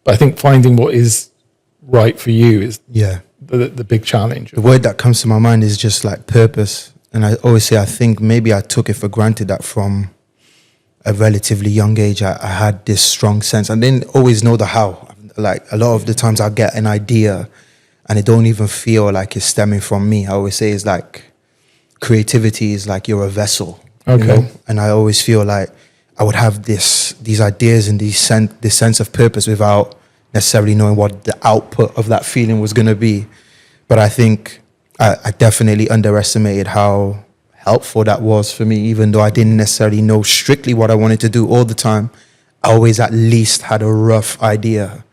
But I think finding what is right for you is the big challenge. The word that comes to my mind is just like purpose. And I always say, I think maybe I took it for granted that from a relatively young age, I had this strong sense. I didn't always know the how. Like a lot of the times I get an idea and it don't even feel like it's stemming from me. I always say it's like creativity is like you're a vessel. Okay. You know? And I always feel like I would have these ideas and this sense of purpose without necessarily knowing what the output of that feeling was going to be. But I think I definitely underestimated how helpful that was for me, even though I didn't necessarily know strictly what I wanted to do all the time. I always at least had a rough idea.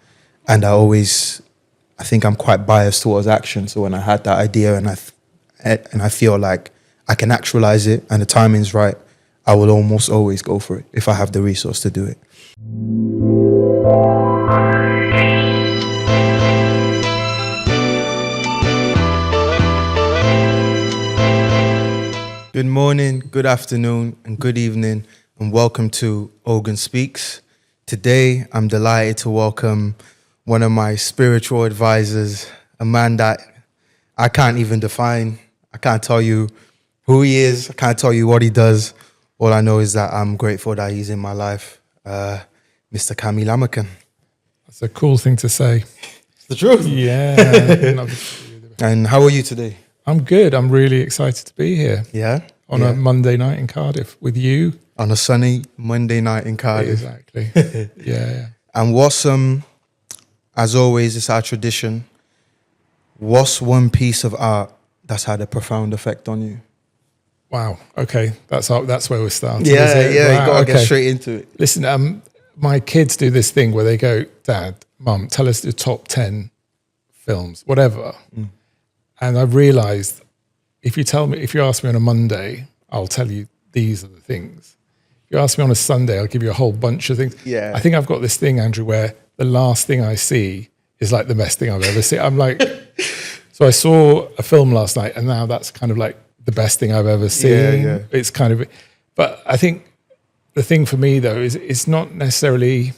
And I think I'm quite biased towards action. So when I had that idea and I feel like I can actualize it and the timing's right, I will almost always go for it if I have the resource to do it. Good morning, good afternoon, and good evening, and welcome to Ogun Speaks. Today, I'm delighted to welcome one of my spiritual advisors, a man that I can't even define. I can't tell you who he is. I can't tell you what he does. All I know is that I'm grateful that he's in my life, Mr. Kami Lamakan. That's a cool thing to say. It's the truth. Yeah. And how are you today? I'm good. I'm really excited to be here. Yeah? On a Monday night in Cardiff with you. On a sunny Monday night in Cardiff. Exactly. Yeah. And what's, as always, it's our tradition. What's one piece of art that's had a profound effect on you? Wow. Okay. That's where we're starting. Yeah, wow, you got to get straight into it. Listen, my kids do this thing where they go, Dad, Mum, tell us the top 10 films, whatever. And I've realized if you ask me on a Monday, I'll tell you these are the things. If you ask me on a Sunday, I'll give you a whole bunch of things. Yeah. I think I've got this thing, Andrew, where the last thing I see is like the best thing I've ever seen. I'm like, so I saw a film last night and now that's kind of like the best thing I've ever seen. Yeah. It's kind of, but I think the thing for me though is it's not necessarily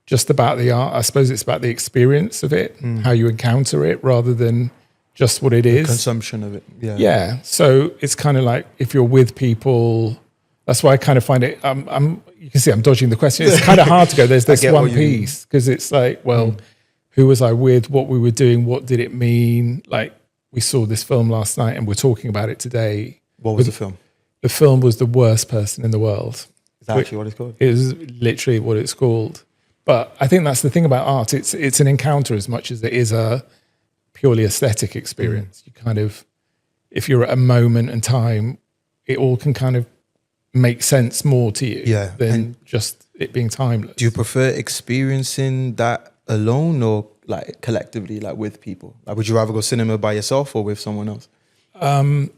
just about the art. I suppose it's about the experience of it, how you encounter it rather than just what it is. Consumption of it. Yeah. Yeah. So it's kind of like if you're with people, that's why I kind of find it, you can see I'm dodging the question. It's kind of hard to go, there's this one piece because it's like, well, who was I with? What we were doing? What did it mean? Like we saw this film last night and we're talking about it today. What was the film? The film was The Worst Person in the World. Is that actually what it's called? It is literally what it's called. But I think that's the thing about art. It's an encounter as much as it is a purely aesthetic experience. You kind of, if you're at a moment in time, it all can kind of make sense more to you than just it being timeless. Do you prefer experiencing that alone or like collectively, like with people? Like, would you rather go cinema by yourself or with someone else? I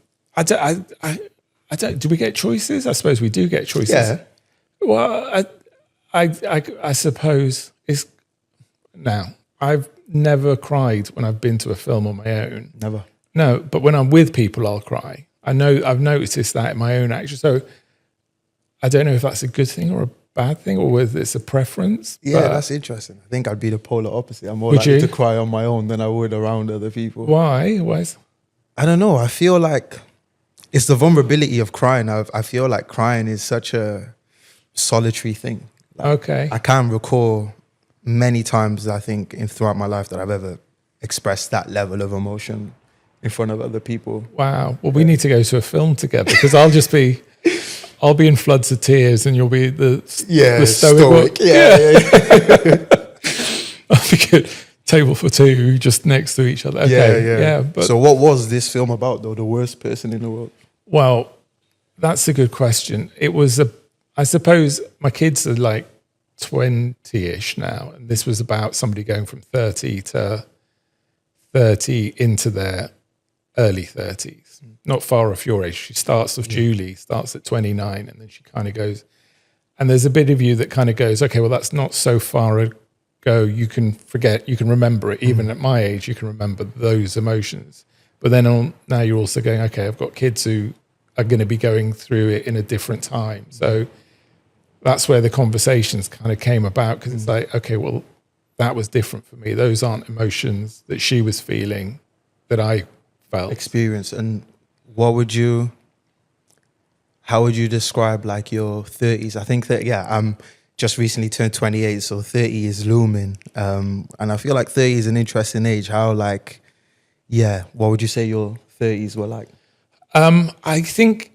don't. Do we get choices? I suppose we do get choices. Yeah. Well, I suppose it's now. I've never cried when I've been to a film on my own. Never. No, but when I'm with people, I'll cry. I know I've noticed that in my own action. So I don't know if that's a good thing or a bad thing or whether it's a preference. Yeah, that's interesting. I think I'd be the polar opposite. I'm more likely to cry on my own than I would around other people. Why? I don't know. I feel like it's the vulnerability of crying. I feel like crying is such a solitary thing. Like, I can't recall many times, I think, throughout my life that I've ever expressed that level of emotion in front of other people. Wow. Well, we need to go to a film together because I'll be in floods of tears and you'll be the stoic. Yeah. That'll be good. Table for two, just next to each other. Okay. Yeah. But so what was this film about though? The worst person in the world? Well, that's a good question. It was I suppose my kids are like 20-ish now, and this was about somebody going from 30 to 30 into their early 30s, not far off your age. She starts with Julie, starts at 29, and then she kind of goes, and there's a bit of you that kind of goes, okay, well, that's not so far ago. You can forget, you can remember it. Even at my age, you can remember those emotions. But then now you're also going, okay, I've got kids who are going to be going through it in a different time. So that's where the conversations kind of came about, because it's like, okay, well, that was different for me. Those aren't emotions that she was feeling that I felt. Experience. And how would you describe like your 30s? I think that, I'm just recently turned 28, so 30 is looming. And I feel like 30 is an interesting age. How like, what would you say your 30s were like? I think,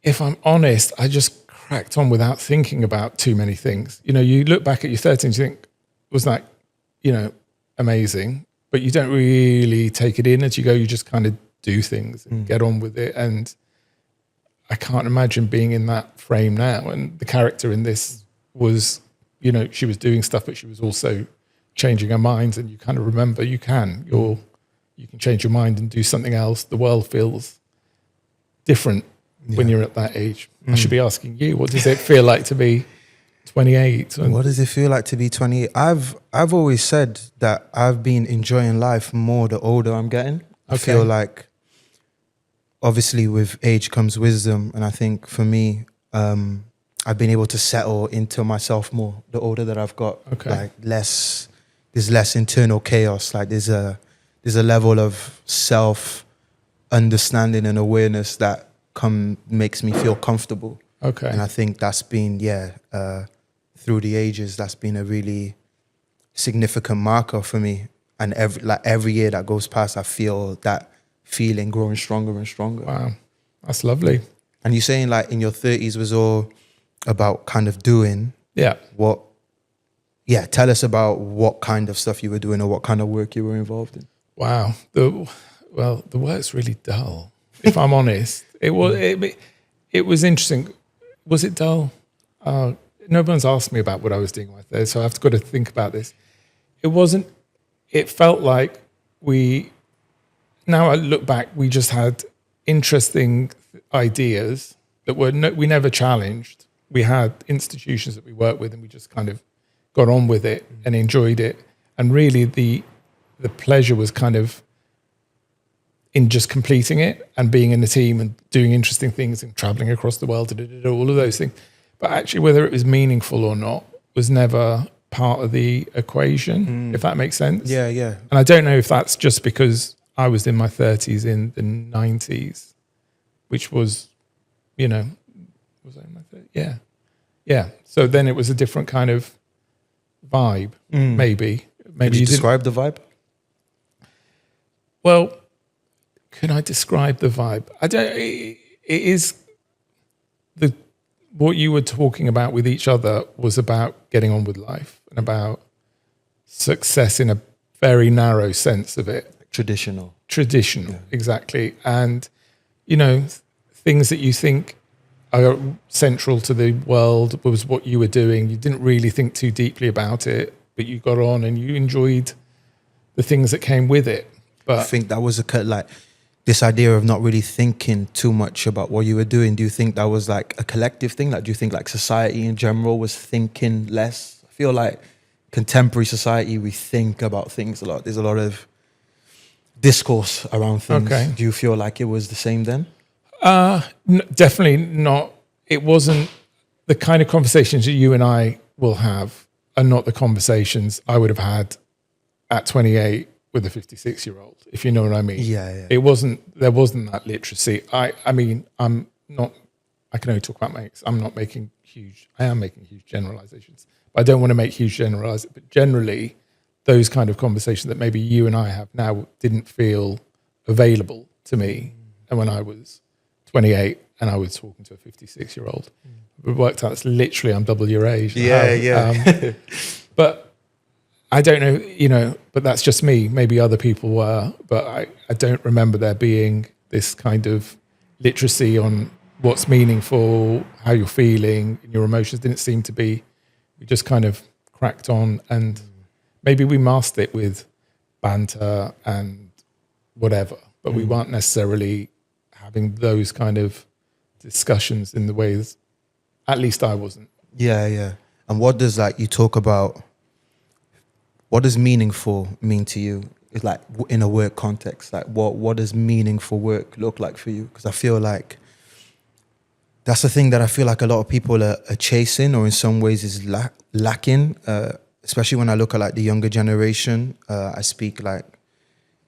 if I'm honest, I just cracked on without thinking about too many things. You know, you look back at your 13s, you think, was that, amazing? But you don't really take it in as you go. You just kind of do things and get on with it. And I can't imagine being in that frame now. And the character in this was, she was doing stuff, but she was also changing her mind. And you kind of remember you can change your mind and do something else. The world feels different when you're at that age. I should be asking you, what does it feel like to be 28? What does it feel like to be 28? I've always said that I've been enjoying life more the older I'm getting. I feel like, obviously, with age comes wisdom, and I think for me, I've been able to settle into myself more the older that I've got. Like there's less internal chaos. Like there's a level of self understanding and awareness that makes me feel comfortable. And I think that's been through the ages, that's been a really significant marker for me. And every year that goes past, I feel that feeling growing stronger and stronger. Wow, that's lovely. And you're saying like in your 30s was all about kind of doing. Tell us about what kind of stuff you were doing or what kind of work you were involved in. Wow. The work's really dull, if I'm honest. It was interesting. Was it dull? No one's asked me about what I was doing right there, so I've got to think about this. It wasn't. It felt like now I look back, we just had interesting ideas that we never challenged. We had institutions that we worked with, and we just kind of got on with it and enjoyed it. And really, the pleasure was kind of in just completing it and being in a team and doing interesting things and traveling across the world, all of those things. But actually, whether it was meaningful or not was never part of the equation, if that makes sense. Yeah. And I don't know if that's just because I was in my 30s in the 90s, which was, was I in my 30s? Yeah. So then it was a different kind of vibe, maybe. Could you describe the vibe? Well, can I describe the vibe? It is what you were talking about with each other was about getting on with life and about success in a very narrow sense of it. Traditional, exactly. And, things that you think are central to the world was what you were doing. You didn't really think too deeply about it, but you got on and you enjoyed the things that came with it. But I think that was this idea of not really thinking too much about what you were doing. Do you think that was like a collective thing? Like, do you think like society in general was thinking less? I feel like contemporary society, we think about things a lot. There's a lot of discourse around things. Do you feel like it was the same then? Definitely not. It wasn't the kind of conversations that you and I will have are not the conversations I would have had at 28 with a 56-year-old, if you know what I mean. Yeah. There wasn't that literacy. I mean, I can only talk about my, I am making huge generalizations, but I don't want to make huge generalizations. But generally, those kind of conversations that maybe you and I have now didn't feel available to me. And when I was 28 and I was talking to a 56-year-old, we worked out it's literally I'm double your age. Yeah. But I don't know, but that's just me. Maybe other people were, but I don't remember there being this kind of literacy on what's meaningful, how you're feeling, and your emotions didn't seem to be. We just kind of cracked on, and maybe we masked it with banter and whatever, but we weren't necessarily having those kind of discussions in the ways, at least I wasn't. Yeah. And what does you talk about, what does meaningful mean to you? It's like in a work context, like what does meaningful work look like for you? Because I feel like that's the thing that I feel like a lot of people are chasing, or in some ways is lacking, especially when I look at like the younger generation, I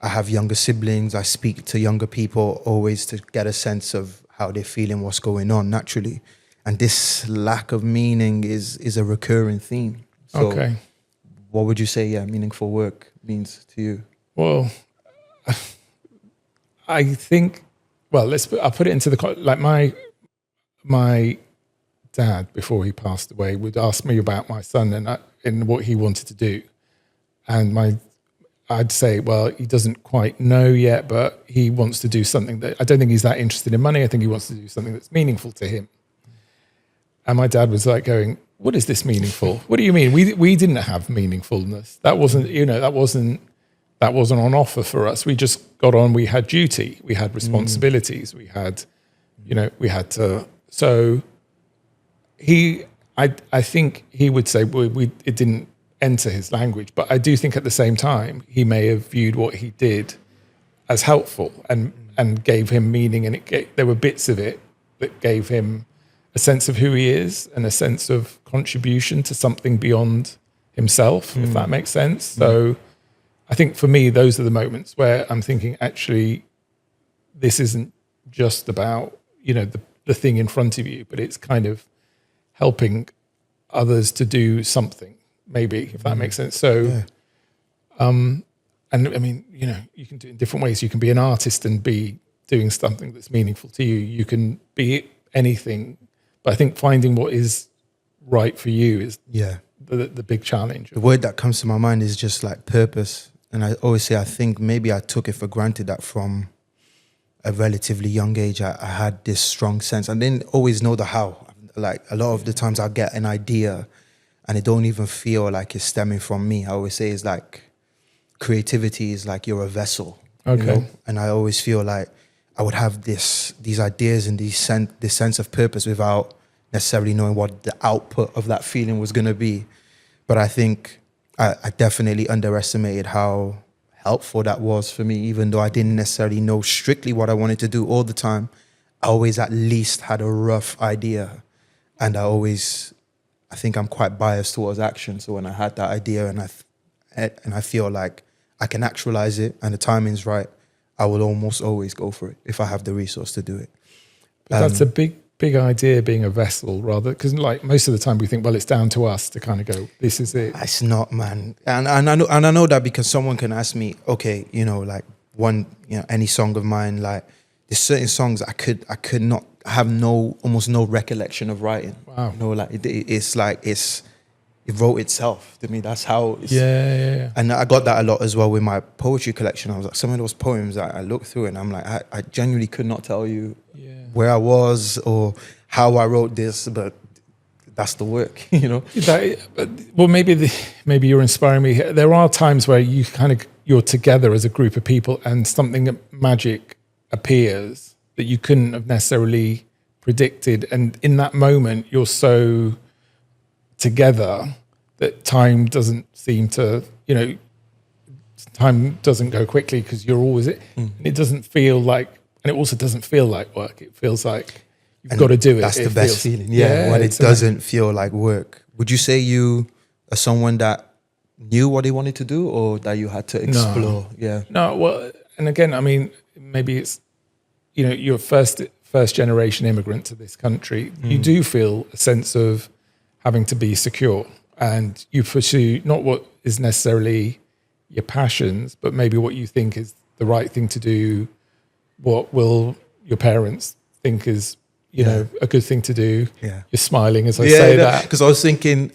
have younger siblings. I speak to younger people always to get a sense of how they're feeling, what's going on naturally. And this lack of meaning is a recurring theme. So Okay. what would you say, meaningful work means to you? Well, I think, I'll put it into like my dad, before he passed away, would ask me about my son and what he wanted to do. And I'd say, well, he doesn't quite know yet, but he wants to do something that, I don't think he's that interested in money. I think he wants to do something that's meaningful to him. And my dad was like going, what is this meaningful? What do you mean? We didn't have meaningfulness. That wasn't on offer for us. We just got on, we had duty, we had responsibilities, we had to, so I think he would say it didn't enter his language, but I do think at the same time he may have viewed what he did as helpful and gave him meaning, and there were bits of it that gave him a sense of who he is and a sense of contribution to something beyond himself, if that makes sense. So I think for me, those are the moments where I'm thinking, actually, this isn't just about, the thing in front of you, but it's kind of helping others to do something, maybe, if that makes sense. So, and I mean, you can do it in different ways. You can be an artist and be doing something that's meaningful to you. You can be anything, but I think finding what is right for you is the big challenge. The word that comes to my mind is just like purpose. And I always say, I think maybe I took it for granted that from a relatively young age, I had this strong sense. I didn't always know the how. Like a lot of the times I'll get an idea and it don't even feel like it's stemming from me. I always say it's like creativity is like you're a vessel. Okay. And I always feel like I would have these ideas and this sense of purpose without necessarily knowing what the output of that feeling was going to be. But I think I definitely underestimated how helpful that was for me, even though I didn't necessarily know strictly what I wanted to do all the time. I always at least had a rough idea. And I think I'm quite biased towards action. So when I had that idea and I feel like I can actualize it and the timing's right, I will almost always go for it if I have the resource to do it. But that's a big idea, being a vessel, rather, because like most of the time we think, well, it's down to us to kind of go, this is it. It's not, man. And I know that because someone can ask me, okay, like any song of mine, like there's certain songs I could not have almost no recollection of writing. Wow. It wrote itself to me. That's how it's. Yeah. And I got that a lot as well with my poetry collection. I was like, some of those poems that I looked through and I'm like, I genuinely could not tell you where I was or how I wrote this, but that's the work, Well, maybe you're inspiring me. There are times where you're together as a group of people and something magic appears that you couldn't have necessarily predicted. And in that moment, you're so together that time doesn't seem to, time doesn't go quickly because you're always it. And it doesn't feel like, and it also doesn't feel like work. It feels like you've got to do it. That's the best feeling. Yeah, when it doesn't feel like work. Would you say you are someone that knew what he wanted to do or that you had to explore? No, well, and again, I mean, maybe it's, you're first generation immigrant to this country. You do feel a sense of having to be secure, and you pursue not what is necessarily your passions, but maybe what you think is the right thing to do. What will your parents think is, a good thing to do? Yeah. You're smiling as I say that. Because I was thinking,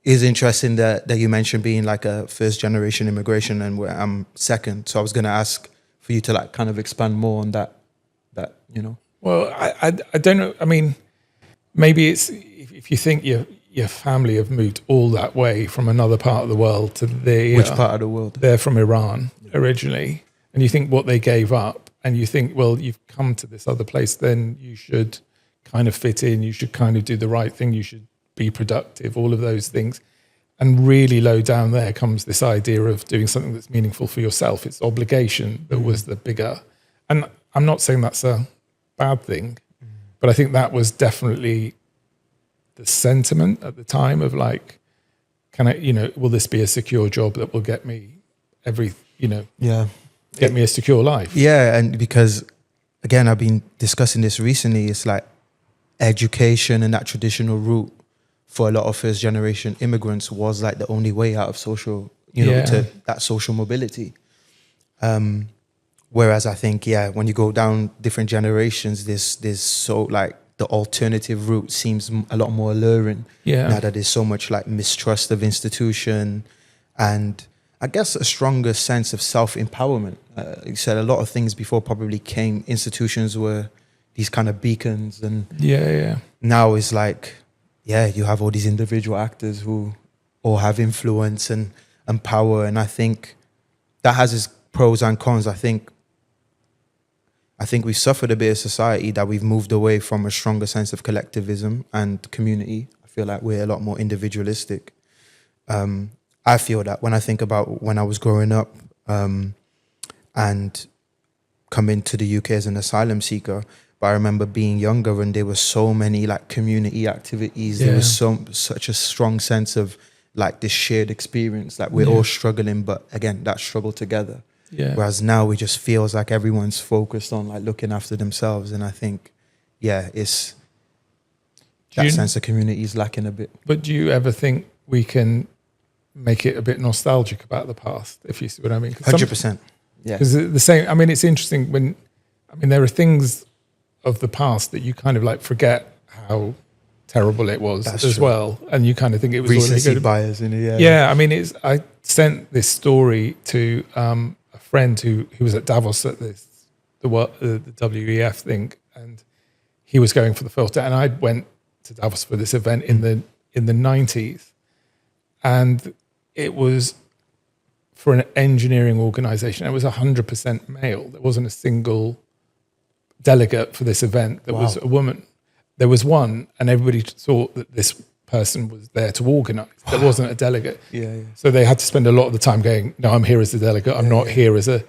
it's interesting that you mentioned being like a first generation immigration and where I'm second. So I was going to ask for you to like kind of expand more on that. Well, I don't know. I mean, maybe it's, if you think your family have moved all that way from another part of the world to which part of the world? They're from Iran originally. And you think what they gave up, and you think, well, you've come to this other place, then you should kind of fit in, you should kind of do the right thing, you should be productive, all of those things. And really low down there comes this idea of doing something that's meaningful for yourself. It's obligation that was the bigger. And I'm not saying that's a bad thing, but I think that was definitely the sentiment at the time of like, can I, will this be a secure job that will get me Yeah. get me a secure life? Yeah, and because again, I've been discussing this recently. It's like education and that traditional route for a lot of first generation immigrants was like the only way out of social, to that social mobility. Whereas I think, when you go down different generations, there's so like the alternative route seems a lot more alluring. Yeah. Now that there's so much like mistrust of institution, and I guess a stronger sense of self-empowerment. You said a lot of things before probably came, institutions were these kind of beacons, and now it's like, you have all these individual actors who all have influence and power. And I think that has its pros and cons. I think we've suffered a bit as society that we've moved away from a stronger sense of collectivism and community. I feel like we're a lot more individualistic. I feel that when I think about when I was growing up and coming to the UK as an asylum seeker, but I remember being younger and there were so many like community activities. There was such a strong sense of like this shared experience, like we're all struggling, but again, that struggle together. Yeah. Whereas now it just feels like everyone's focused on like looking after themselves. And I think, it's that sense of community is lacking a bit. But do you ever think we can make it a bit nostalgic about the past, if you see what I mean? 100%. Yeah. Because the same, I mean, it's interesting there are things of the past that you kind of like forget how terrible it was. That's as true. Well. And you kind of think it was recency really good. bias in it. Yeah. I mean, I sent this story to a friend who was at Davos at the WEF thing, and he was going for the first day, and I went to Davos for this event in the 90s, and it was for an engineering organization. It was 100% male. There wasn't a single delegate for this event that was a woman. There was one, and everybody thought that this person was there to organize. There wasn't a delegate. So they had to spend a lot of the time going, no, I'm here as a delegate. I'm not here as a...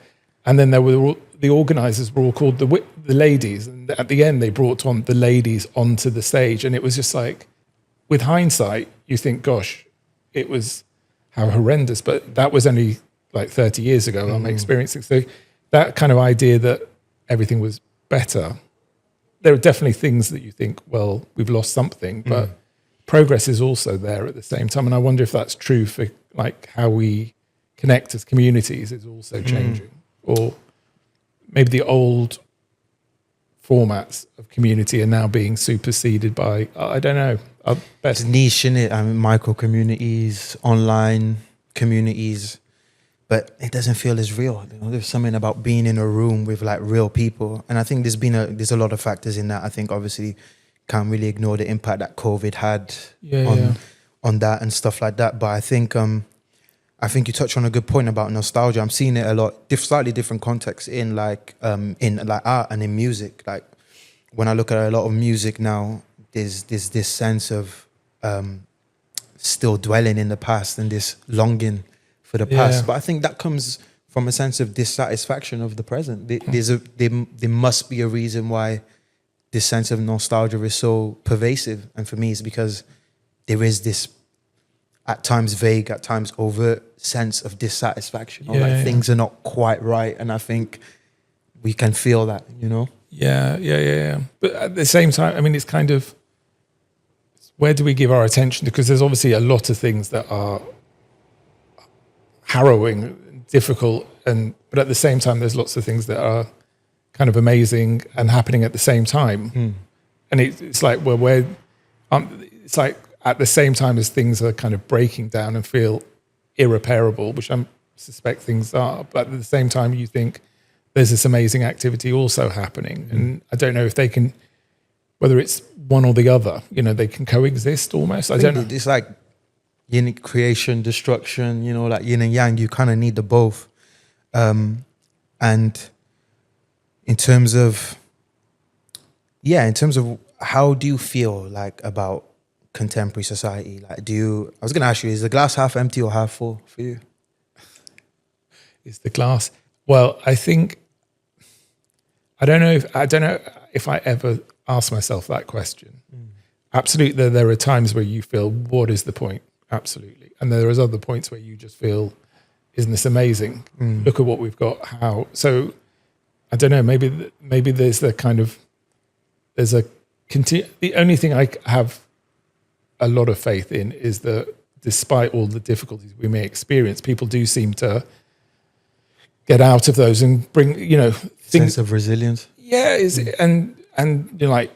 And then there were the organizers were all called the ladies. And at the end, they brought on the ladies onto the stage. And it was just like, with hindsight, you think, gosh, it was how horrendous. But that was only like 30 years ago I'm experiencing. So that kind of idea that everything was better, there are definitely things that you think, well, we've lost something, but progress is also there at the same time. And I wonder if that's true for like how we connect as communities is also changing, or maybe the old formats of community are now being superseded by, I don't know. It's niche, innit? I mean, micro communities, online communities, but it doesn't feel as real. There's something about being in a room with like real people. And I think there's a lot of factors in that. I think obviously can't really ignore the impact that COVID had on that and stuff like that. But I think you touched on a good point about nostalgia. I'm seeing it a lot, slightly different contexts in like art and in music. Like when I look at a lot of music now, there's this sense of still dwelling in the past and this longing for the past. But I think that comes from a sense of dissatisfaction of the present. There must be a reason why this sense of nostalgia is so pervasive. And for me, it's because there is this at times vague, at times overt sense of dissatisfaction. Things are not quite right. And I think we can feel that, Yeah. But at the same time, I mean, it's kind of, where do we give our attention? Because there's obviously a lot of things that are harrowing, difficult, but at the same time, there's lots of things that are kind of amazing and happening at the same time. And it's like, well, it's like at the same time as things are kind of breaking down and feel irreparable, which I suspect things are, but at the same time, you think there's this amazing activity also happening. And I don't know if they can, whether it's one or the other, they can coexist almost. I don't know. It's like yin creation, destruction, like yin and yang, you kind of need the both. And in terms of how do you feel like about contemporary society? Like, I was going to ask you, is the glass half empty or half full for you? Is the glass? Well, I think, I don't know if I ever ask myself that question. Absolutely. There are times where you feel, what is the point? Absolutely. and there is other points where you just feel, isn't this amazing? Look at what we've got. How? So I don't know. Maybe there's the kind of the only thing I have a lot of faith in is that despite all the difficulties we may experience, people do seem to get out of those and bring, things. Sense of resilience. Yeah, and like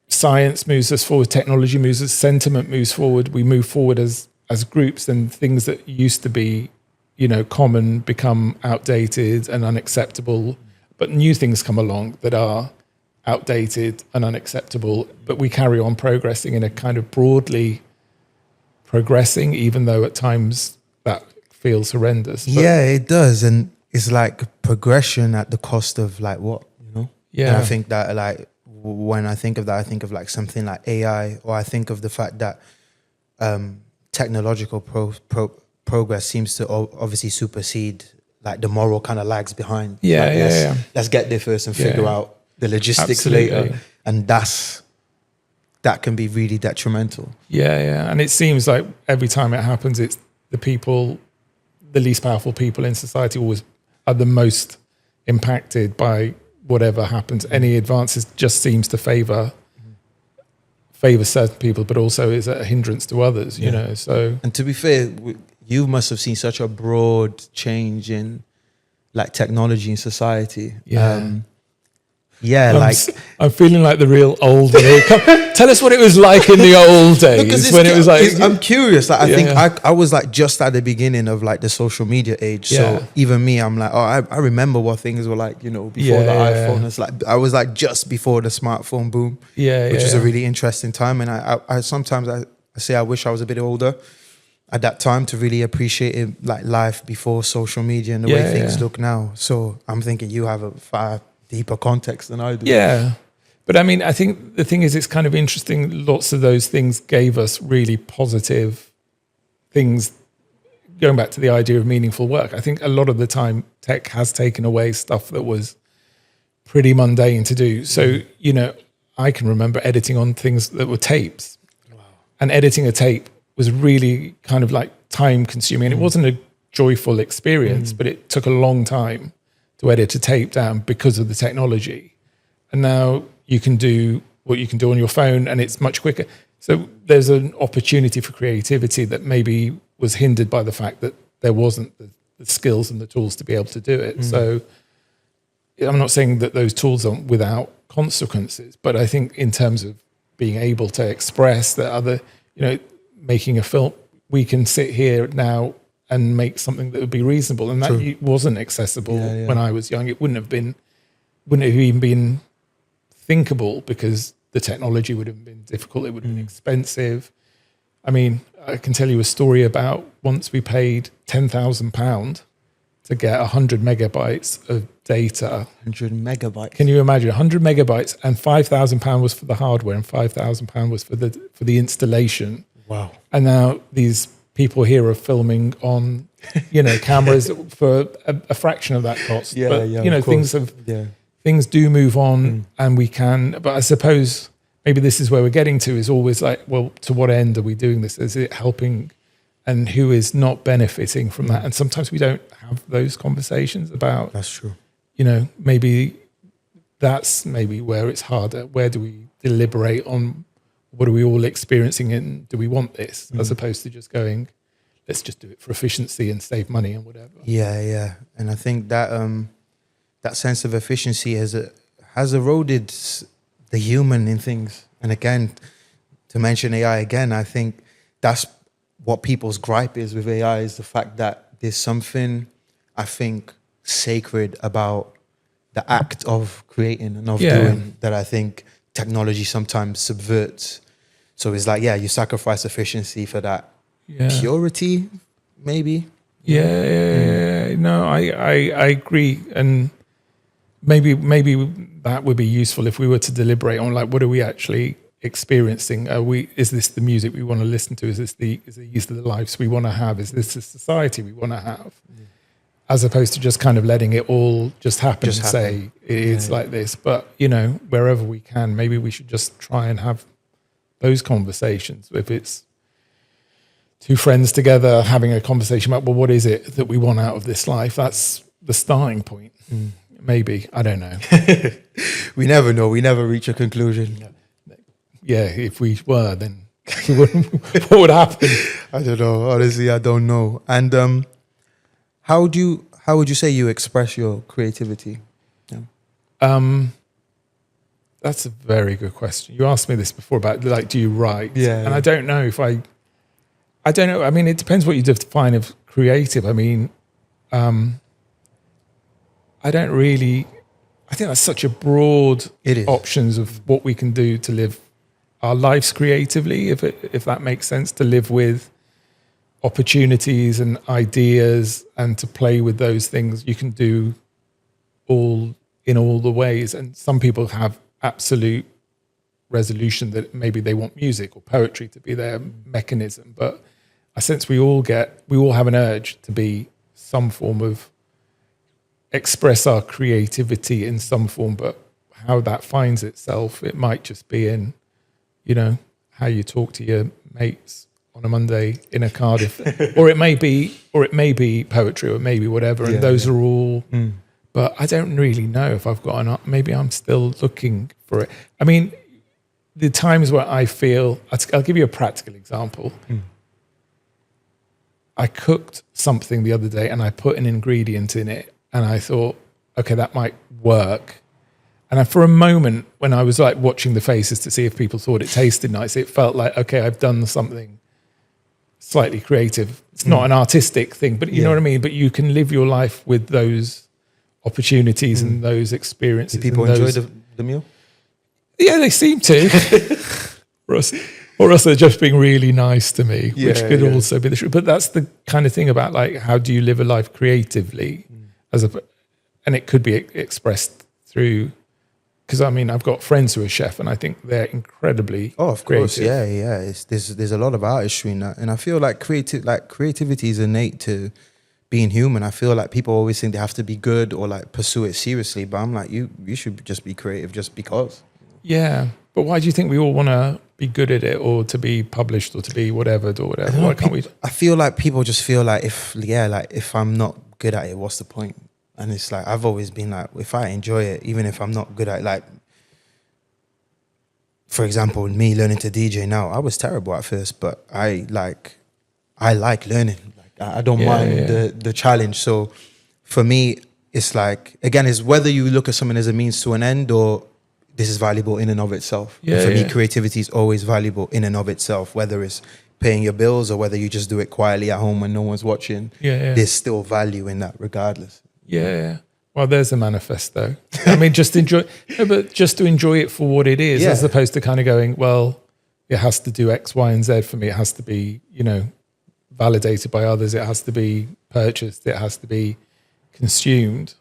science moves us forward, technology moves us, sentiment moves forward. We move forward as groups, and things that used to be, common become outdated and unacceptable. But new things come along that are outdated and unacceptable. But we carry on progressing in a kind of broadly progressing, even though at times that feels horrendous. But yeah, it does, and it's like progression at the cost of like what, Yeah, And I think that like when I think of that, I think of like something like AI, or I think of the fact that technological progress seems to obviously supersede like the moral kind of lags behind. Yeah, like, yeah, let's get there first and figure out the logistics later, and that can be really detrimental. Yeah, and it seems like every time it happens, it's the least powerful people in society always are the most impacted by whatever happens. Any advances just seems to favor certain people, but also is a hindrance to others, you know. So, and to be fair, you must have seen such a broad change in like technology in society. I'm feeling like the real old. Tell us what it was like in the old days when it was like. I'm curious. Like, I think I was like just at the beginning of like the social media age. So even me, I'm like, I remember what things were like, before the iPhone. It's like I was like just before the smartphone boom. Which is a really interesting time. And I sometimes I say I wish I was a bit older at that time to really appreciate it, like life before social media and the way things look now. So I'm thinking you have a far deeper context than I do. Yeah. But I mean, I think the thing is, it's kind of interesting. Lots of those things gave us really positive things. Going back to the idea of meaningful work, I think a lot of the time tech has taken away stuff that was pretty mundane to do. So, I can remember editing on things that were tapes. Wow. And editing a tape was really kind of like time consuming. And it wasn't a joyful experience, but it took a long time to edit a tape down because of the technology. And now you can do what you can do on your phone, and it's much quicker. So there's an opportunity for creativity that maybe was hindered by the fact that there wasn't the skills and the tools to be able to do it. So I'm not saying that those tools aren't without consequences, but I think in terms of being able to express that other, making a film, we can sit here now and make something that would be reasonable. And that wasn't accessible when I was young. It wouldn't have even been thinkable because the technology would have been difficult. It would have been expensive. I mean, I can tell you a story about once we paid £10,000 to get 100 megabytes of data. 100 megabytes. Can you imagine 100 megabytes, and £5,000 was for the hardware and £5,000 was for the installation. Wow. And now these people here are filming on, cameras for a fraction of that cost. Things do move on, and we can. But I suppose maybe this is where we're getting to, is always like, well, to what end are we doing this? Is it helping, and who is not benefiting from that? And sometimes we don't have those conversations about. That's true. Maybe that's where it's harder. Where do we deliberate on? What are we all experiencing, and do we want this, as opposed to just going, let's just do it for efficiency and save money and whatever. Yeah. And I think that that sense of efficiency has eroded the human in things. And again, to mention AI again, I think that's what people's gripe is with AI, is the fact that there's something, I think, sacred about the act of creating and of doing that I think technology sometimes subverts. So it's like, you sacrifice efficiency for that purity, maybe. No, I agree. And maybe that would be useful if we were to deliberate on, like, what are we actually experiencing? Is this the music we want to listen to? Is these the lives we want to have? Is this the society we want to have? As opposed to just kind of letting it all just happen and say it's like this. But, wherever we can, maybe we should just try and have those conversations. If it's two friends together having a conversation about, well, what is it that we want out of this life? That's the starting point. Maybe. I don't know. We never know. We never reach a conclusion. Yeah, if we were, then what would happen? I don't know. Honestly, I don't know. And how would you say you express your creativity? Yeah. That's a very good question. You asked me this before about, like, do you write? Yeah. And I don't know if I don't know. I mean, it depends what you define of creative. I mean, I don't really, I think that's such a broad options of what we can do to live our lives creatively, if that makes sense, to live with opportunities and ideas and to play with those things. You can do all in all the ways. And some people have absolute resolution that maybe they want music or poetry to be their mechanism. But I sense we all have an urge to be some form of express our creativity in some form, but how that finds itself, it might just be in, how you talk to your mates on a Monday in a Cardiff, or it may be poetry, or it may be whatever. And those are all, but I don't really know if I've got maybe I'm still looking for it. I mean, the times where I feel, I'll give you a practical example. I cooked something the other day and I put an ingredient in it and I thought, okay, that might work. And for a moment, when I was like watching the faces to see if people thought it tasted nice, it felt like, okay, I've done something slightly creative. It's not an artistic thing, but you know what I mean? But you can live your life with those opportunities and those experiences. Do people enjoy the meal? Yeah, they seem to. Or else they're just being really nice to me, which could also be the truth. But that's the kind of thing about, like, how do you live a life creatively? And it could be expressed through, because I mean, I've got friends who are chef and I think they're incredibly of course, creative. yeah. There's a lot of artistry in that. And I feel like creativity is innate to being human. I feel like people always think they have to be good or like pursue it seriously, but I'm like, you should just be creative just because. Yeah, but why do you think we all want to be good at it, or to be published, or to be whatever, or whatever? Why can't we? I feel like people just feel like if I'm not good at it, what's the point? And it's like, I've always been like, if I enjoy it, even if I'm not good at it, like, for example, me learning to DJ now, I was terrible at first, but I like learning. Like, I don't mind the challenge. So for me, it's like, again, it's whether you look at something as a means to an end or this is valuable in and of itself. Yeah, for me, creativity is always valuable in and of itself, whether it's paying your bills or whether you just do it quietly at home when no one's watching. There's still value in that regardless. Yeah. Well, there's a manifesto. I mean, just to enjoy it for what it is, as opposed to kind of going, well, it has to do X, Y, and Z for me. It has to be, validated by others. It has to be purchased. It has to be consumed.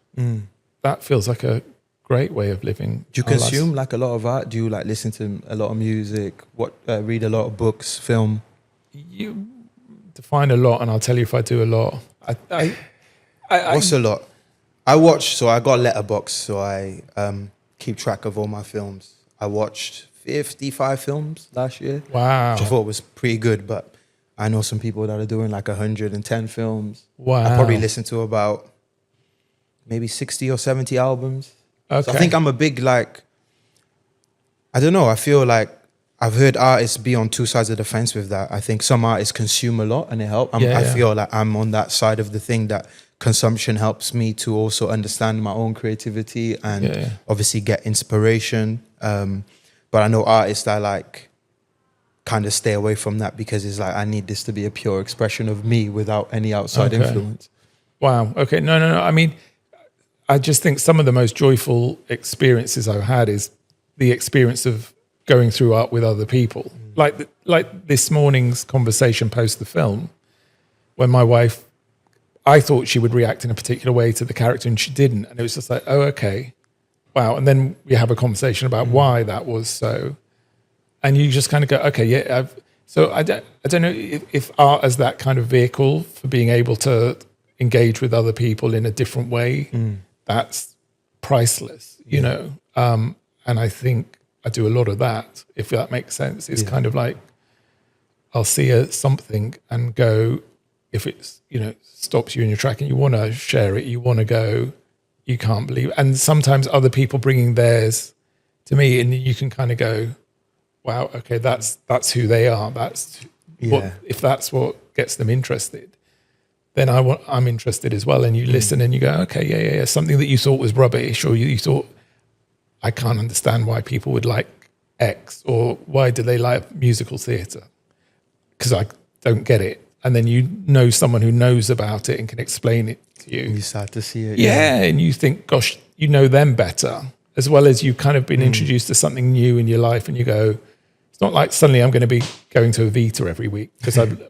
That feels like a great way of living. Do you consume like a lot of art? Do you like listen to a lot of music? Read a lot of books, film? You define a lot, and I'll tell you if I do a lot. What's a lot? I watch, so I got Letterboxd, so I keep track of all my films. I watched 55 films last year. Wow. Which I thought was pretty good, but I know some people that are doing like 110 films. Wow. I probably listen to about maybe 60 or 70 albums. Okay. So I think I'm a big, like, I don't know, I feel like I've heard artists be on two sides of the fence with that. I think some artists consume a lot and it helps. I feel like I'm on that side of the thing that consumption helps me to also understand my own creativity and obviously get inspiration. But I know artists that like kind of stay away from that because it's like, I need this to be a pure expression of me without any outside influence. Wow. Okay. No. I mean, I just think some of the most joyful experiences I've had is the experience of going through art with other people. Like this morning's conversation post the film, when my wife, I thought she would react in a particular way to the character and she didn't. And it was just like, oh, okay. Wow. And then we have a conversation about why that was so. And you just kind of go, okay, so I don't know if art as that kind of vehicle for being able to engage with other people in a different way, that's priceless, you know? And I think I do a lot of that, if that makes sense. It's kind of like, I'll see something and go, if it's, stops you in your track and you want to share it, you want to go, you can't believe it. And sometimes other people bringing theirs to me, and you can kind of go, wow, okay, that's who they are. If that's what gets them interested, then I'm interested as well. And you listen and you go, okay, yeah. Something that you thought was rubbish, or you thought, I can't understand why people would like X, or why do they like musical theatre? Because I don't get it. And then someone who knows about it and can explain it to you. You start to see it. Yeah, and you think, gosh, you know them better, as well as you've kind of been introduced to something new in your life, and you go, it's not like suddenly I'm going to be going to a Vita every week,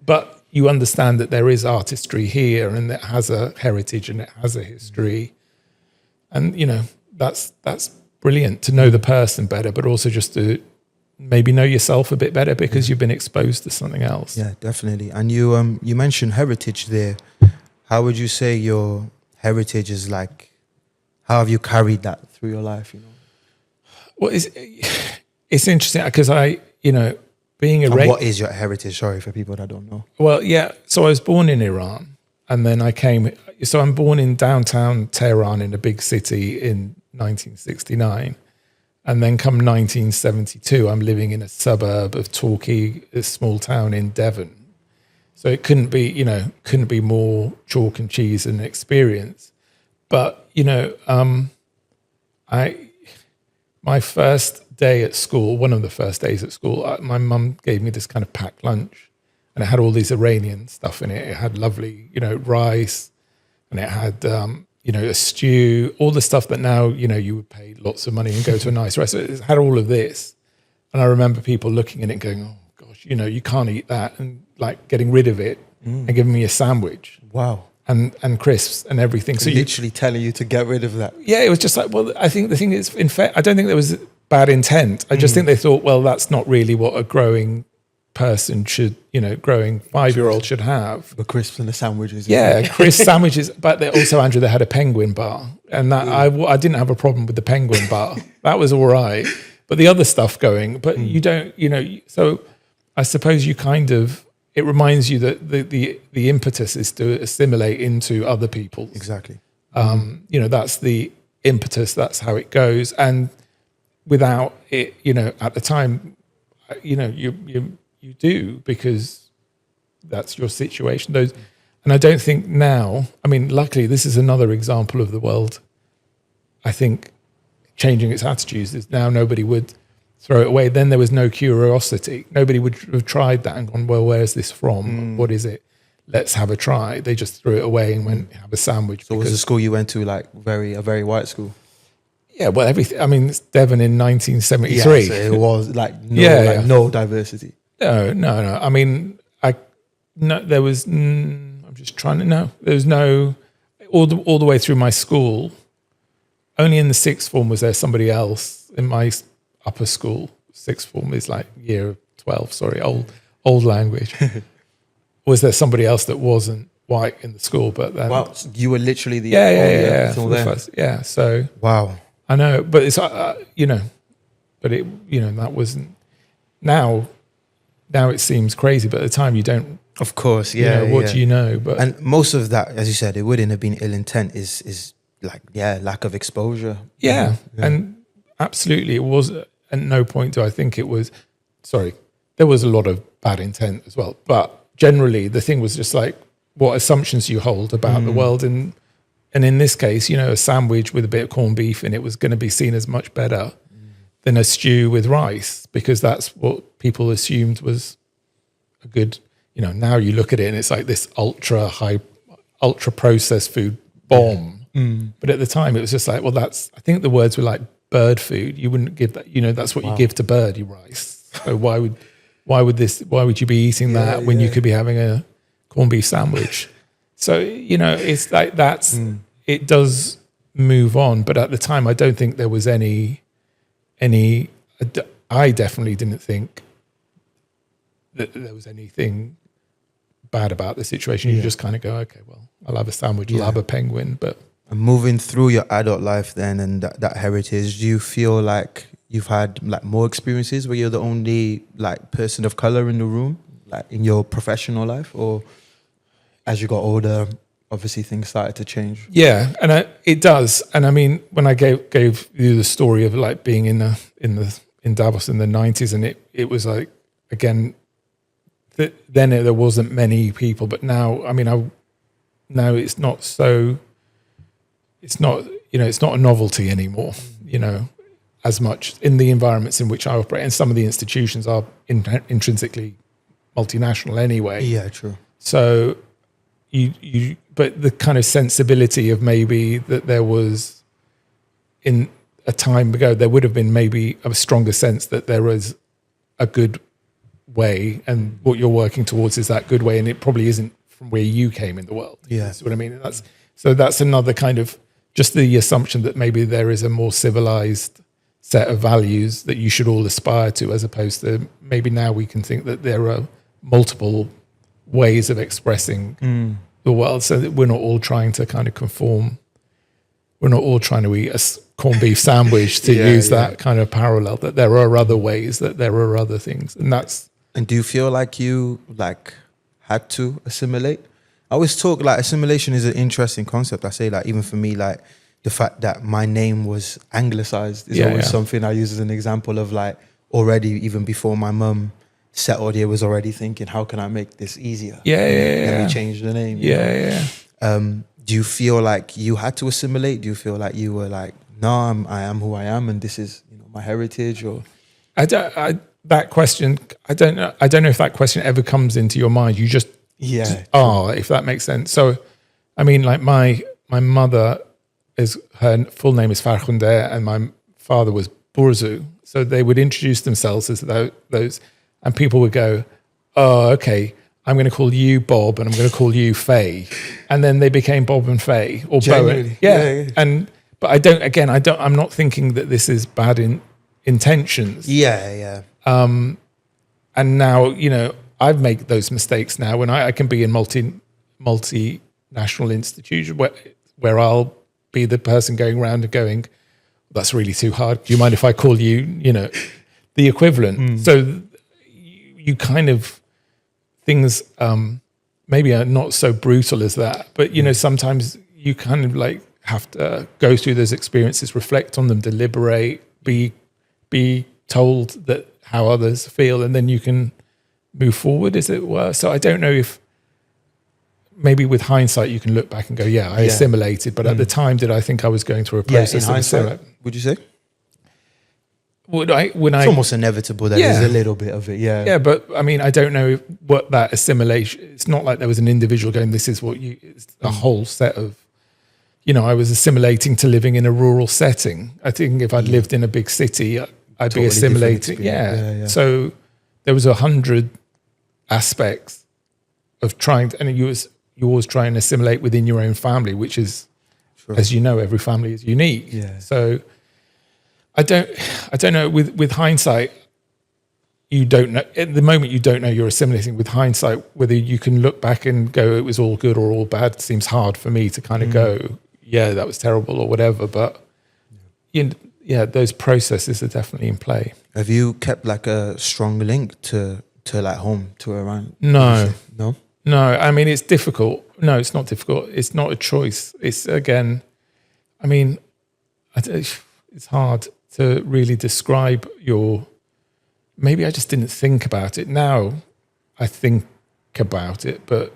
but you understand that there is artistry here, and it has a heritage and it has a history. And, that's brilliant to know the person better, but also just to maybe know yourself a bit better because you've been exposed to something else. Yeah, definitely. And you mentioned heritage there. How would you say your heritage is like? How have you carried that through your life? Well, it's interesting because being a what is your heritage? Sorry for people that don't know. Well, yeah. So I was born in Iran, and then I'm born in downtown Tehran in a big city in 1969. And then come 1972, I'm living in a suburb of Torquay, a small town in Devon. So it couldn't be more chalk and cheese and experience. But, my first day at school, one of the first days at school, my mum gave me this kind of packed lunch, and it had all these Iranian stuff in it. It had lovely, rice, and it had, a stew, all the stuff that now, you would pay lots of money and go to a nice restaurant. It had all of this. And I remember people looking at it and going, oh gosh, you can't eat that, and like getting rid of it and giving me a sandwich. Wow. And crisps and everything. So literally telling you to get rid of that. Yeah, it was just like, well, I think the thing is, in fact, I don't think there was bad intent. I just think they thought, well, that's not really what a growing person should, growing 5-year-old should have. The crisps and the sandwiches. Yeah, crisp sandwiches. But also, Andrew, they had a penguin bar. And that I didn't have a problem with the penguin bar. That was all right. But the other stuff going, but you don't, so I suppose you kind of, it reminds you that the impetus is to assimilate into other people. Exactly. That's the impetus. That's how it goes. And without it, at the time, you do, because that's your situation. And I don't think now, luckily, this is another example of the world, I think, changing its attitudes. Is now nobody would throw it away. Then there was no curiosity. Nobody would have tried that and gone, well, where's this from? What is it? Let's have a try. They just threw it away and went, have a sandwich. So was the school you went to like a very white school? Yeah, well, everything. It's Devon in 1973. Yeah, so it was no diversity. No. There was. I'm just trying to know. There was no all the way through my school. Only in the sixth form was there somebody else in my upper school. Sixth form is like year 12. Sorry, old language. Was there somebody else that wasn't white in the school? But then, wow, you were literally the yeah. So wow, I know, but it's but it that wasn't now. Now it seems crazy, but at the time you don't. Of course, yeah. What do you know? But and most of that, as you said, it wouldn't have been ill intent. Is like lack of exposure. Yeah, and absolutely, it was. At no point do I think it was. Sorry, there was a lot of bad intent as well, but generally the thing was just like what assumptions you hold about the world, and in this case, a sandwich with a bit of corned beef in it was going to be seen as much better than a stew with rice, because that's what people assumed was a good, now you look at it and it's like this ultra processed food bomb. But at the time it was just like, well, I think the words were like bird food. You wouldn't give that, that's what you give to bird, your rice. So why would you be eating that when you could be having a corned beef sandwich? So, it's like it does move on. But at the time, I don't think there was I definitely didn't think that there was anything bad about the situation. You just kind of go, okay, well, I'll have a sandwich, I'll have a penguin. But and moving through your adult life then and that heritage, do you feel like you've had like more experiences where you're the only like person of color in the room? like in your professional life, or as you got older, obviously things started to change? Yeah, and it does. And I mean, when I gave you the story of like being in Davos in the 90s, and it was like, again, then there wasn't many people, but now, I mean, now it's not so. It's not, it's not a novelty anymore, as much in the environments in which I operate. And some of the institutions are intrinsically multinational anyway. Yeah, true. So but the kind of sensibility of maybe that there was in a time ago, there would have been maybe a stronger sense that there was a good way, and what you're working towards is that good way. And it probably isn't from where you came in the world. Yeah. That's what I mean. And that's another kind of, just the assumption that maybe there is a more civilized set of values that you should all aspire to, as opposed to maybe now we can think that there are multiple ways of expressing the world, so that we're not all trying to kind of conform. We're not all trying to eat a corned beef sandwich to use that kind of parallel, that there are other ways, that there are other things. And do you feel like you had to assimilate? I always talk like assimilation is an interesting concept. I say like, even for me, like the fact that my name was anglicized is always something I use as an example of like, already even before my mum settled here, was already thinking, how can I make this easier? Let me change the name. Do you feel like you had to assimilate? Do you feel like you were like, no, I am who I am, and this is my heritage? Or that question, I don't know if that question ever comes into your mind. You just if that makes sense. So, I mean, like my mother her full name is Farkhunde, and my father was Burzu. So they would introduce themselves as those, and people would go, "Oh, okay, I'm going to call you Bob, and I'm going to call you Faye," and then they became Bob and Faye, or Bowen. Yeah. But I'm not thinking that this is bad intentions. And now, I've made those mistakes now when I can be in multinational institutions where I'll be the person going around and going, "That's really too hard. Do you mind if I call you, the equivalent?" So you kind of, things maybe are not so brutal as that, but sometimes you kind of like have to go through those experiences, reflect on them, deliberate, be told that how others feel, and then you can move forward, as it were. So I don't know if maybe with hindsight you can look back and go, I assimilated, but at the time, did I think I was going through a process of assimilation? Would you say? It's almost inevitable that there's a little bit of it, Yeah, but I mean, I don't know what that assimilation, it's not like there was an individual going, this is what it's a whole set of, I was assimilating to living in a rural setting. I think if I'd lived in a big city, I'd totally be assimilating. So there was 100 aspects of trying to, and you always try and assimilate within your own family, which is, as you know, every family is unique. So I don't know. With hindsight, you don't know at the moment. You don't know you're assimilating. With hindsight, whether you can look back and go, it was all good or all bad, seems hard for me to kind of go, that was terrible or whatever. But those processes are definitely in play. Have you kept like a strong link to like home, to Iran? No. I mean, it's difficult. No, it's not difficult. It's not a choice. It's again, I mean, it's hard to really describe maybe I just didn't think about it. Now I think about it, but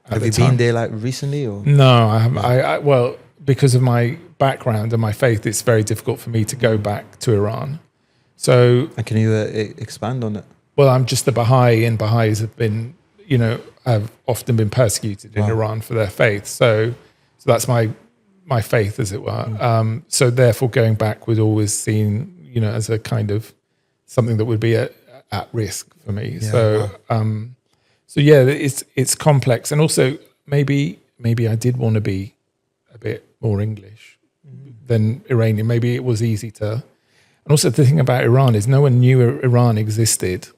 have you been there like recently or? No, I haven't. Well, because of my background and my faith, it's very difficult for me to go back to Iran. So, and can you expand on it? Well, I'm just a Baha'i, and Baha'is have been, have often been persecuted in Iran for their faith. So that's my faith, as it were. So therefore, going back was always seen, as a kind of something that would be at risk for me. It's complex, and also maybe I did want to be a bit more English than Iranian. Maybe it was easy to. And also the thing about Iran is no one knew Iran existed.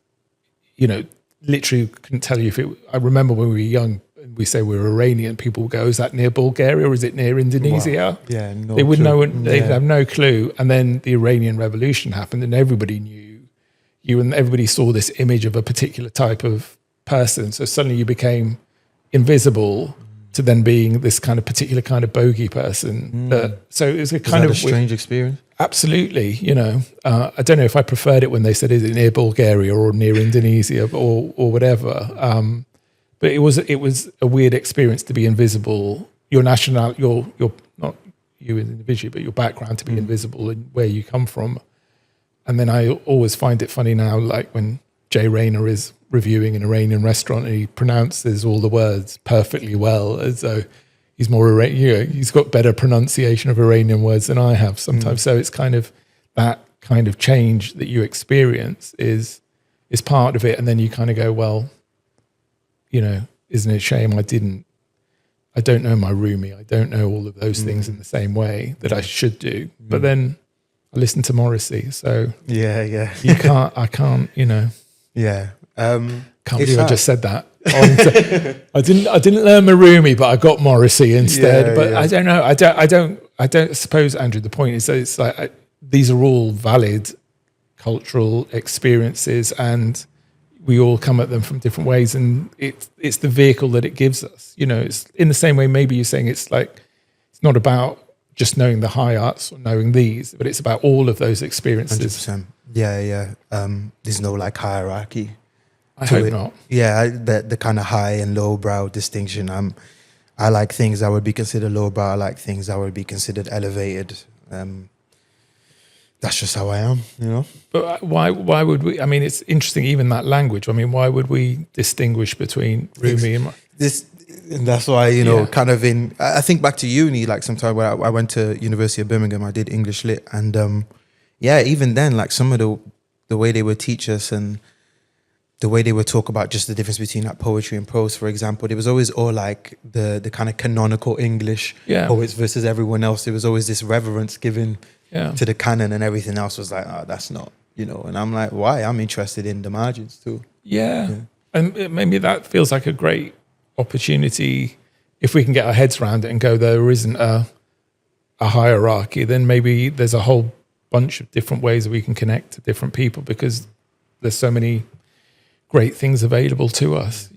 Literally couldn't tell you if it. I remember when we were young, we say we were Iranian. People would go, "Is that near Bulgaria or is it near Indonesia?" Wow. Yeah, no they would clue. know. They'd have no clue. And then the Iranian Revolution happened, and everybody knew you, and everybody saw this image of a particular type of person. So suddenly you became invisible to then being this kind of particular kind of bogey person. So it was a kind of a strange experience. Absolutely, I don't know if I preferred it when they said, is it near Bulgaria or near Indonesia or whatever. But it was a weird experience to be invisible. Your not you as an individual, but your background to be invisible and where you come from. And then I always find it funny now, like when Jay Rayner is reviewing an Iranian restaurant and he pronounces all the words perfectly well, as though he's more Iranian. He's got better pronunciation of Iranian words than I have sometimes. So it's kind of that kind of change that you experience is part of it. And then you kind of go, well, isn't it a shame I don't know my Rumi. I don't know all of those things in the same way that I should do. But then I listen to Morrissey. So yeah. I can't. Yeah. Can't believe I just said that. I didn't learn Marumi, but I got Morrissey instead. Yeah, but yeah. I don't know. I don't suppose, Andrew, the point is that it's like these are all valid cultural experiences, and we all come at them from different ways, and it's the vehicle that it gives us. It's in the same way. Maybe you're saying it's like it's not about just knowing the high arts or knowing these, but it's about all of those experiences. 100%. Yeah. There's no like hierarchy. I hope not. Yeah, the kind of high and low brow distinction. I like things that would be considered low brow. I like things that would be considered elevated. That's just how I am, But why would we? I mean, it's interesting, even that language. I mean, why would we distinguish between Rumi and this? And that's why, kind of I think back to uni, like sometime when I went to University of Birmingham, I did English Lit. And even then, like some of the way they would teach us and the way they would talk about just the difference between like poetry and prose, for example, it was always all like the kind of canonical English poets versus everyone else. There was always this reverence given to the canon, and everything else was like, oh, that's not, and I'm like, why? I'm interested in the margins too. Yeah. And maybe that feels like a great opportunity if we can get our heads around it and go, there isn't a hierarchy, then maybe there's a whole bunch of different ways that we can connect to different people, because there's so many great things available to us,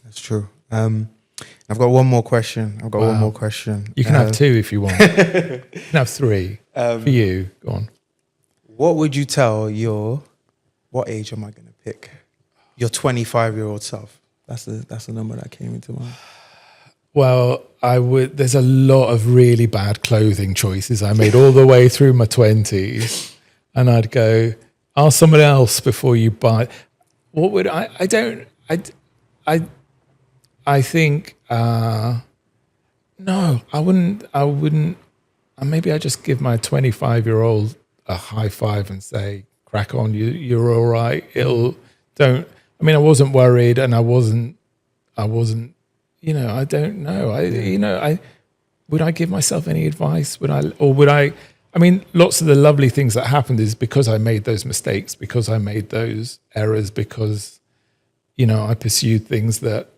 That's true. I've got one more question. You can have two if you want. You can have three for you. Go on. What would you tell what age am I going to pick? Your 25-year-old self. That's the number that came into mind. Well, there's a lot of really bad clothing choices I made all the way through my 20s. And I'd go, ask someone else before you buy. What would I think, no, I wouldn't. Maybe I just give my 25-year-old a high five and say, crack on, you're all right. I wasn't worried, and I wasn't, I don't know. Would I give myself any advice? Lots of the lovely things that happened is because I made those mistakes, because I made those errors, because, I pursued things that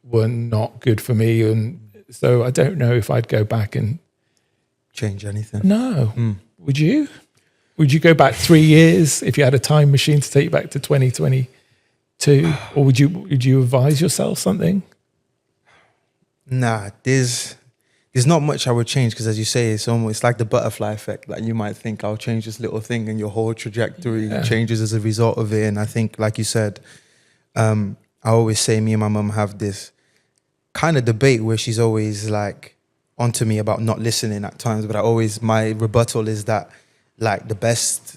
were not good for me. And so I don't know if I'd go back and change anything. No. Would you? Would you go back 3 years if you had a time machine to take you back to 2022? Or would you advise yourself something? Nah, there's not much I would change, because as you say, it's like the butterfly effect. Like you might think I'll change this little thing and your whole trajectory changes as a result of it. And I think, like you said, I always say me and my mum have this kind of debate where she's always like onto me about not listening at times. But my rebuttal is that like the best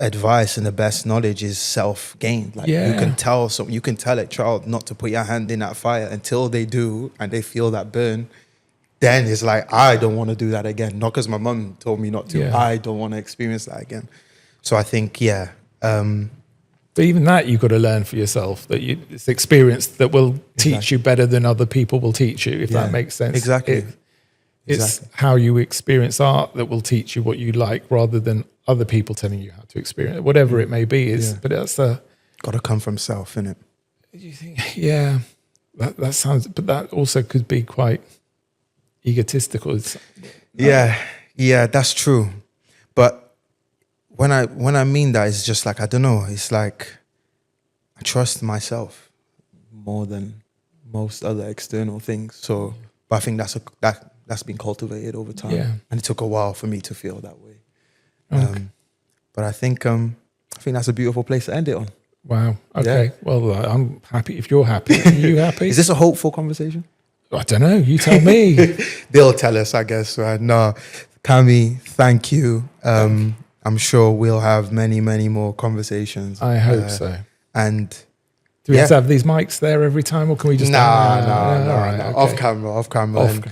advice and the best knowledge is self-gained. Like you can tell a child not to put your hand in that fire until they do and they feel that burn. Then it's like, I don't want to do that again. Not because my mum told me not to. Yeah. I don't want to experience that again. So I think, but even that, you've got to learn for yourself that it's experience that will teach you better than other people will teach you, if that makes sense. Exactly. It's how you experience art that will teach you what you like, rather than other people telling you how to experience it, whatever it may be. But that's got to come from self, innit? You think, that sounds, but that also could be quite egotistical. That's true. But when I mean that, it's just like, I don't know, it's like I trust myself. more than most other external things. So, but I think that's been cultivated over time, Yeah. and it took a while for me to feel that way. Okay. But I think that's a beautiful place to end it on. Wow. Okay. Yeah. Well, I'm happy if you're happy. Are you happy? Is this a hopeful conversation? I don't know. You tell me. They'll tell us, I guess. Right? No, Kami, thank you. I'm sure we'll have many, many more conversations. I hope so. And Do we have to have these mics there every time, or can we just? no. All right, okay. Off camera. Off camera.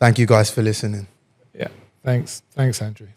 Thank you guys for listening. Yeah. Thanks, Andrew.